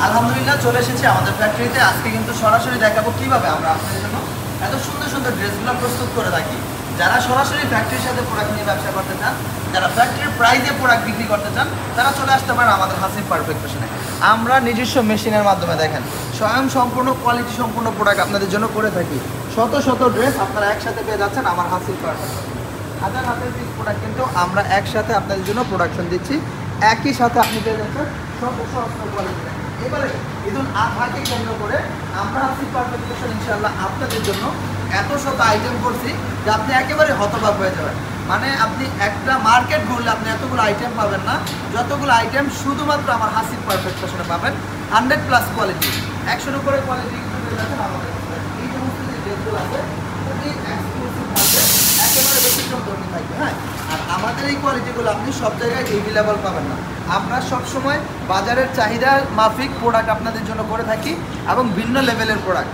আলহামদুলিল্লাহ চলে এসেছি আমাদের ফ্যাক্টরিতে। আজকে কিন্তু সরাসরি দেখাবো কিভাবে আমরা আপনাদের জন্য এত সুন্দর সুন্দর ড্রেসগুলো প্রস্তুত করে থাকি। যারা সরাসরি ফ্যাক্টরির সাথে প্রোডাক্ট নিয়ে ব্যবসা করতে চান, যারা ফ্যাক্টরির প্রাইজে প্রোডাক্ট বিক্রি করতে চান, তারা চলে আসতে পারেন আমাদের হাসিব পারফেক্ট ফ্যাশনে। আমরা নিজস্ব মেশিনের মাধ্যমে দেখেন স্বয়ং সম্পূর্ণ কোয়ালিটি সম্পূর্ণ প্রোডাক্ট আপনাদের জন্য করে থাকি। শত শত ড্রেস আপনারা একসাথে পেয়ে যাচ্ছেন আমার হাসিব পারফেক্ট। হাজার হাজার পিস প্রোডাক্ট কিন্তু আমরা একসাথে আপনাদের জন্য প্রোডাকশন দিচ্ছি। একই সাথে আপনি পেয়ে যাচ্ছেন শত শত কোয়ালিটি। এবারে ঈদুল আজহাকে কেন্দ্র করে আমরা হাসিব পারফেক্ট ফ্যাশন ইনশাআল্লাহ আপনাদের জন্য এত শত আইটেম করছি যে আপনি একেবারে হতবাক হয়ে যাবেন। মানে আপনি একটা মার্কেট ঘুরলে আপনি এতগুলো আইটেম পাবেন না, যতগুলো আইটেম শুধুমাত্র আমার হাসিব পারফেক্ট ফ্যাশনে পাবেন। 100+ কোয়ালিটি, 100-এর উপরে কোয়ালিটি কিন্তু পেয়ে যাচ্ছেন আমাদের। এই সমস্ত যে ড্রেসগুলো আছে খুবই এক্সক্লুসিভ থাকবে, একেবারে ব্যতিক্রমধর্মী থাকবে। হ্যাঁ, আর আমাদের এই কোয়ালিটিগুলো আপনি সব জায়গায় এভেলেবল পাবেন না। আমরা সবসময় বাজারের চাহিদা মাফিক প্রোডাক্ট আপনাদের জন্য করে থাকি এবং ভিন্ন লেভেলের প্রোডাক্ট।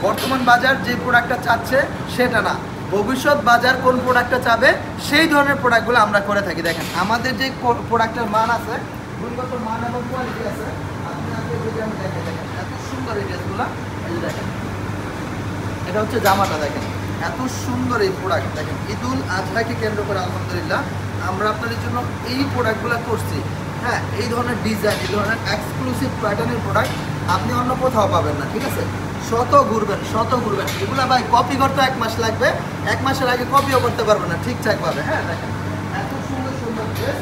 বর্তমান বাজার যে প্রোডাক্টটা চাচ্ছে সেটা না, ভবিষ্যৎ বাজার কোন প্রোডাক্টটা চাবে সেই ধরনের প্রোডাক্টগুলো আমরা করে থাকি। দেখেন আমাদের যে প্রোডাক্টের মান আছে, গুণগত মান এবং কোয়ালিটি আছে, আপনাকে যদি আমি দেখেন এত সুন্দর এই ড্রেসগুলো। এই যে দেখেন এটা হচ্ছে জামাটা, দেখেন এত সুন্দর এই প্রোডাক্ট। দেখেন ঈদুল আজহাকে কেন্দ্র করে আলহামদুলিল্লাহ আমরা আপনাদের জন্য এই প্রোডাক্টগুলো করছি। হ্যাঁ, এই ধরনের ডিজাইন, এই ধরনের এক্সক্লুসিভ প্যাটার্নের প্রোডাক্ট আপনি অন্য কোথাও পাবেন না। ঠিক আছে, শত ঘুরবেন। এগুলো ভাই কপি করতে 1 মাস লাগবে, 1 মাসের আগে কপিও করতে পারবেন না ঠিকঠাকভাবে। হ্যাঁ দেখেন এত সুন্দর সুন্দর ড্রেস,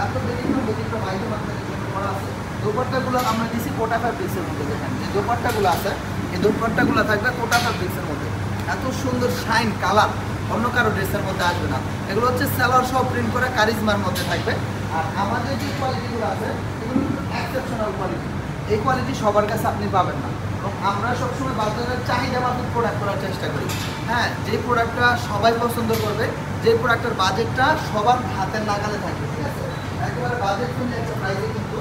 এত ব্যতিক্রম আইটেম আপনাদের জন্য করা আছে। দোপাট্টাগুলো আমরা দিচ্ছি কোটা ফ্যাব্রিক্সের মধ্যে। দেখেন যে দোপাট্টাগুলো আছে, এই দোপাট্টাগুলো থাকবে কোটা ফ্যাব্রিক্সের মধ্যে। এত সুন্দর শাইন কালার অন্য কারো ড্রেসের মধ্যে আসবে না। এগুলো হচ্ছে সালোয়ার সহ প্রিন্ট করে কারিজমার মধ্যে থাকবে। আর আমাদের যে কোয়ালিটিগুলো আছে এগুলো কিন্তু এক্সেপশনাল কোয়ালিটি। এই কোয়ালিটি সবার কাছে আপনি পাবেন না। এবং আমরা সবসময় বাজারের চাহিদা মাফিক প্রোডাক্ট করার চেষ্টা করি। হ্যাঁ, যে প্রোডাক্টটা সবাই পছন্দ করবে, যে প্রোডাক্টের বাজেটটা সবার হাতের নাগালে থাকবে। ঠিক আছে, একেবারে বাজেট ফ্রেন্ডলি একটা প্রাইসে কিন্তু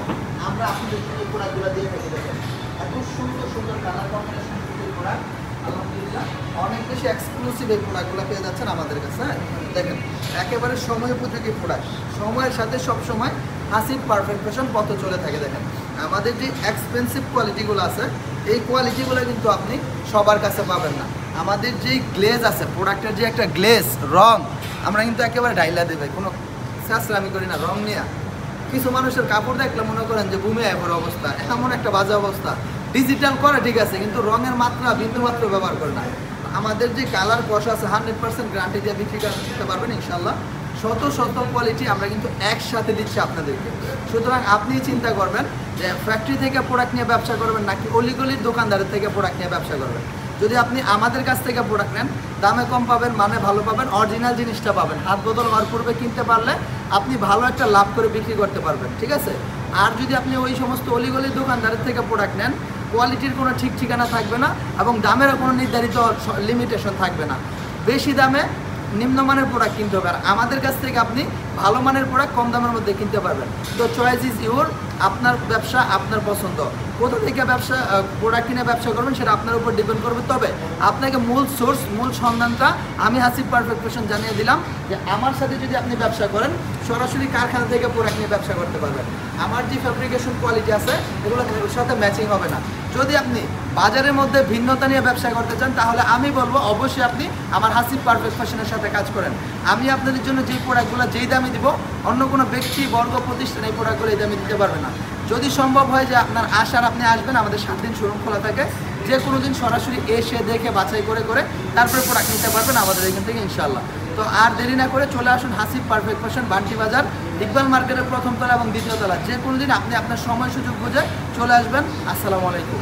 আমরা আপনাদের এই প্রোডাক্টগুলো দিয়ে থাকি। দেখেন এত সুন্দর সুন্দর কালার কম্বিনেশন প্রোডাক্ট আলহামদুলিল্লাহ অনেক বেশি এক্সক্লুসিভ এই প্রোডাক্টগুলো পেয়ে যাচ্ছেন আমাদের কাছে। হ্যাঁ দেখেন একেবারে সময় উপযোগী প্রোডাক্ট, সময়ের সাথে সব সময় হাসিব পারফেক্ট ফ্যাশন পথ চলে থাকে। দেখেন আমাদের যে এক্সপেন্সিভ কোয়ালিটিগুলো আছে এই কোয়ালিটিগুলো কিন্তু আপনি সবার কাছে পাবেন না। আমাদের যেই গ্লেজ আছে, প্রোডাক্টের যে একটা গ্লেজ রং, আমরা কিন্তু একেবারে ডাইলা দেবে, কোনো আমি করি না রং নিয়ে। কিছু মানুষের কাপড় দেখলে মনে করেন যে বুমে এবার অবস্থা, এমন একটা বাজে অবস্থা। ডিজিটাল করে ঠিক আছে, কিন্তু রঙের মাত্রা বিন্দু মাত্র ব্যবহার করে না। আমাদের যে কালার কষা আছে 100% গ্যারান্টি দিয়ে বিক্রি করতে পারবেন ইনশাল্লাহ। শত শত কোয়ালিটি আমরা কিন্তু একসাথে দিচ্ছি আপনাদেরকে। সুতরাং আপনি চিন্তা করবেন যে ফ্যাক্টরি থেকে প্রোডাক্ট নিয়ে ব্যবসা করবেন নাকি অলিগলির দোকানদারের থেকে প্রোডাক্ট নিয়ে ব্যবসা করবেন। যদি আপনি আমাদের কাছ থেকে প্রোডাক্ট নেন, দামে কম পাবেন, মানে ভালো পাবেন, অরিজিনাল জিনিসটা পাবেন। হাত বদল হওয়ার পূর্বে কিনতে পারলে আপনি ভালো একটা লাভ করে বিক্রি করতে পারবেন। ঠিক আছে, আর যদি আপনি ওই সমস্ত অলিগলির দোকানদারের থেকে প্রোডাক্ট নেন, কোয়ালিটির কোনো ঠিক ঠিকানা থাকবে না এবং দামেরও কোনো নির্ধারিত লিমিটেশন থাকবে না। বেশি দামে নিম্নমানের প্রোডাক্ট কিনতে হবে, আর আমাদের কাছ থেকে আপনি ভালো মানের প্রোডাক্ট কম দামের মধ্যে কিনতে পারবেন। তো চয়েস ইজ ইউর, আপনার ব্যবসা আপনার পছন্দ। কোথা থেকে প্রোডাক্ট কিনে ব্যবসা করবেন সেটা আপনার উপর ডিপেন্ড করবে। তবে আপনাকে মূল সোর্স, মূল সন্ধানটা আমি হাসিব পারফেক্ট ফ্যাশন জানিয়ে দিলাম যে আমার সাথে যদি আপনি ব্যবসা করেন সরাসরি কারখানা থেকে প্রোডাক্ট নিয়ে ব্যবসা করতে পারবেন। আমার যে ফ্যাব্রিকেশন কোয়ালিটি আছে এগুলো কারোর সাথে ম্যাচিং হবে না। যদি আপনি বাজারের মধ্যে ভিন্নতা নিয়ে ব্যবসা করতে চান তাহলে আমি বলবো অবশ্যই আপনি আমার হাসিব পারফেক্ট ফ্যাশনের সাথে কাজ করেন। আমি আপনাদের জন্য যেই প্রোডাক্টগুলো যেই দামে দিব, অন্য কোনো ব্যক্তি বর্গ প্রতিষ্ঠান এই প্রোডাক্টগুলো এই দামে দিতে পারবে না। যদি সম্ভব হয় যে আপনার আসার আপনি আসবেন, আমাদের 7 দিন শোরুম খোলা থাকে, যে কোনো দিন সরাসরি এসে দেখে বাছাই করে তারপরে প্রোডাক্ট নিতে পারবেন আমাদের এখান থেকে ইনশাল্লাহ। তো আর দেরি না করে চলে আসুন হাসিব পারফেক্ট ফ্যাশন, বান্টি বাজার, ইকবাল মার্কেটের 1ম তলা এবং 2য় তলা। যে কোনো দিন আপনি আপনার সময় সুযোগ বুঝে চলে আসবেন। আসসালামু আলাইকুম।